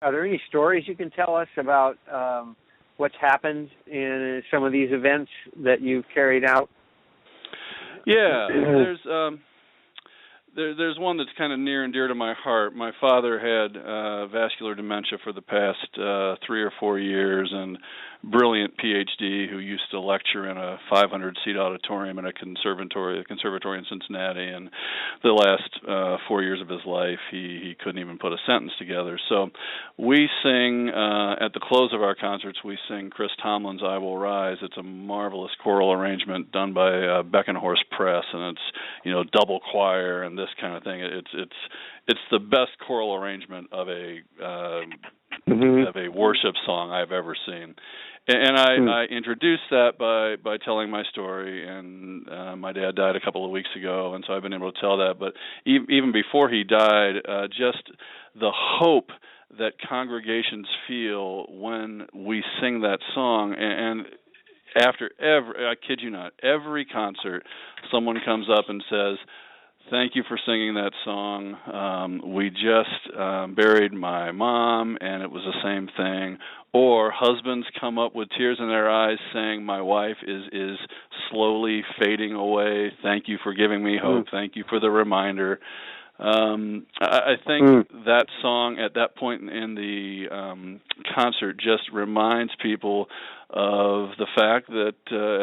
Are there any stories you can tell us about what's happened in some of these events that you've carried out? Yeah, there's one that's kind of near and dear to my heart. My father had vascular dementia for the past 3 or 4 years, and brilliant PhD who used to lecture in a 500-seat auditorium in a conservatory in Cincinnati. And the last 4 years of his life, he couldn't even put a sentence together. So we sing, at the close of our concerts, we sing Chris Tomlin's I Will Rise. It's a marvelous choral arrangement done by Beckenhorst Press, and it's, double choir and this kind of thing. It's the best choral arrangement of a worship song I've ever seen. And I introduced that by telling my story, and my dad died a couple of weeks ago, and so I've been able to tell that. But even before he died, just the hope that congregations feel when we sing that song, and after I kid you not, every concert, someone comes up and says, "Thank you for singing that song. We just buried my mom, and it was the same thing." Or husbands come up with tears in their eyes saying, "My wife is slowly fading away. Thank you for giving me hope. Thank you for the reminder." I think that song at that point in the concert just reminds people of the fact that,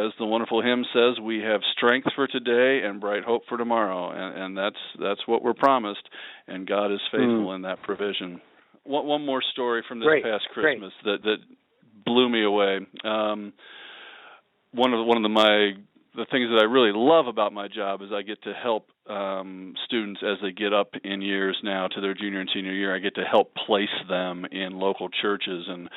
as the wonderful hymn says, we have strength for today and bright hope for tomorrow, and that's what we're promised, and God is faithful in that provision. One more story from this past Christmas that blew me away. One of the things that I really love about my job is I get to help students as they get up in years now to their junior and senior year. I get to help place them in local churches, and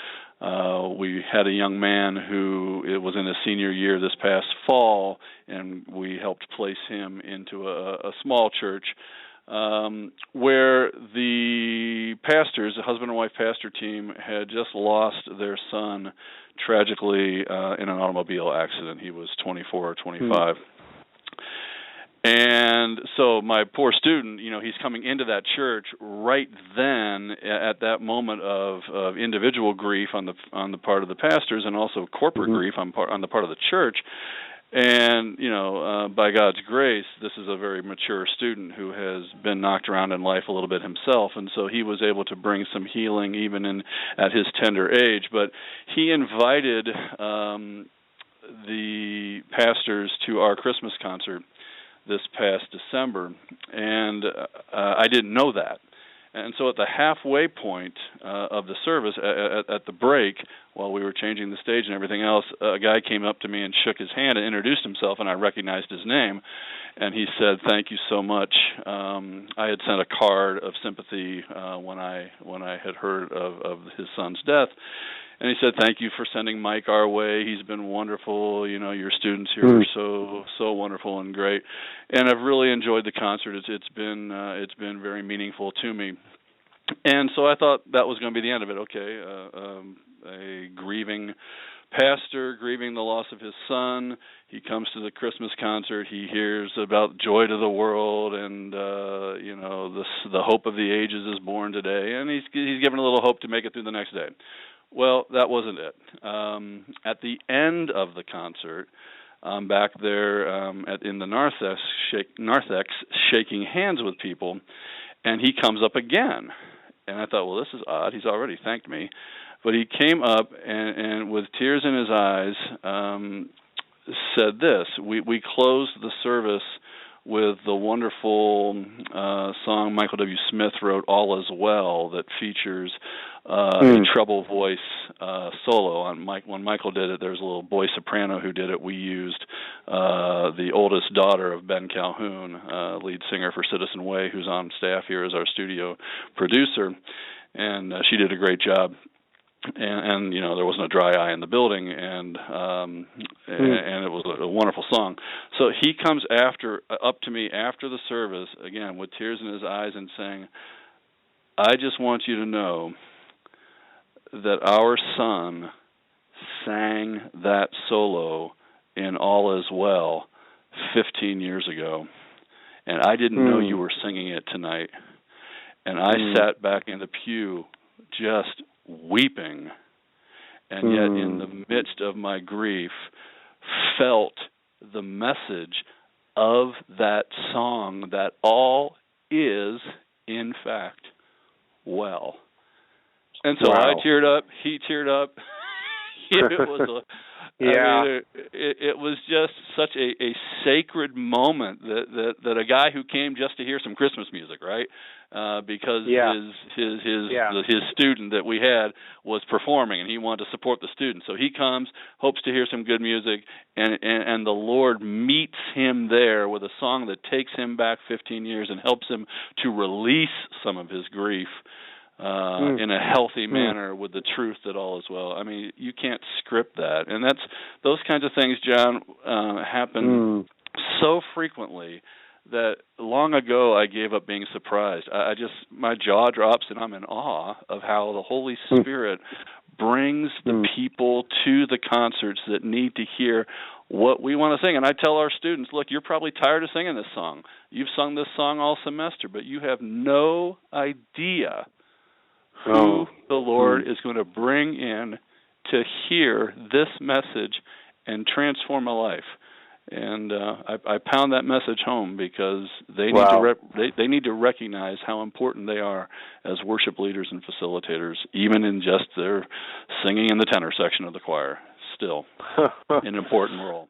we had a young man who was in his senior year this past fall, and we helped place him into a small church where the pastors, the husband and wife pastor team, had just lost their son tragically in an automobile accident. He was 24 or 25. And so my poor student, he's coming into that church right then at that moment of individual grief on the part of the pastors, and also corporate grief on the part of the church. And, by God's grace, this is a very mature student who has been knocked around in life a little bit himself, and so he was able to bring some healing even at his tender age. But he invited the pastors to our Christmas concert this past December, and I didn't know that. And so at the halfway point of the service, at the break, while we were changing the stage and everything else, a guy came up to me and shook his hand and introduced himself, and I recognized his name. And he said, "Thank you so much." I had sent a card of sympathy when I had heard of his son's death. And he said, "Thank you for sending Mike our way. He's been wonderful. Your students here are so wonderful and great. And I've really enjoyed the concert. It's been very meaningful to me." And so I thought that was going to be the end of it. Okay, a grieving pastor, grieving the loss of his son. He comes to the Christmas concert. He hears about joy to the world, and the hope of the ages is born today. And he's given a little hope to make it through the next day. Well, that wasn't it. At the end of the concert, I'm back there in the narthex shaking hands with people, and he comes up again. And I thought, well, this is odd. He's already thanked me. But he came up and with tears in his eyes, said this. We closed the service with the wonderful song Michael W. Smith wrote, "All Is Well," that features a treble voice solo. When Michael did it, there was a little boy soprano who did it. We used the oldest daughter of Ben Calhoun, lead singer for Citizen Way, who's on staff here as our studio producer, and she did a great job. And there wasn't a dry eye in the building, and it was a wonderful song. So he comes up to me after the service, again, with tears in his eyes and saying, "I just want you to know that our son sang that solo in All Is Well 15 years ago, and I didn't know you were singing it tonight. And I sat back in the pew just weeping, and yet in the midst of my grief felt the message of that song that all is, in fact, well. And so I teared up, he teared up. It was just such a sacred moment that a guy who came just to hear some Christmas music, right? Because his student that we had was performing, and he wanted to support the student. So he comes, hopes to hear some good music, and the Lord meets him there with a song that takes him back 15 years and helps him to release some of his grief in a healthy manner with the truth that all is well. I mean, you can't script that. And those kinds of things, John, happen so frequently that long ago I gave up being surprised. My jaw drops and I'm in awe of how the Holy Spirit brings the people to the concerts that need to hear what we want to sing. And I tell our students, look, you're probably tired of singing this song. You've sung this song all semester, but you have no idea who the Lord is going to bring in to hear this message and transform a life. And I pound that message home because they need to recognize how important they are as worship leaders and facilitators, even in just their singing in the tenor section of the choir. Still an important role.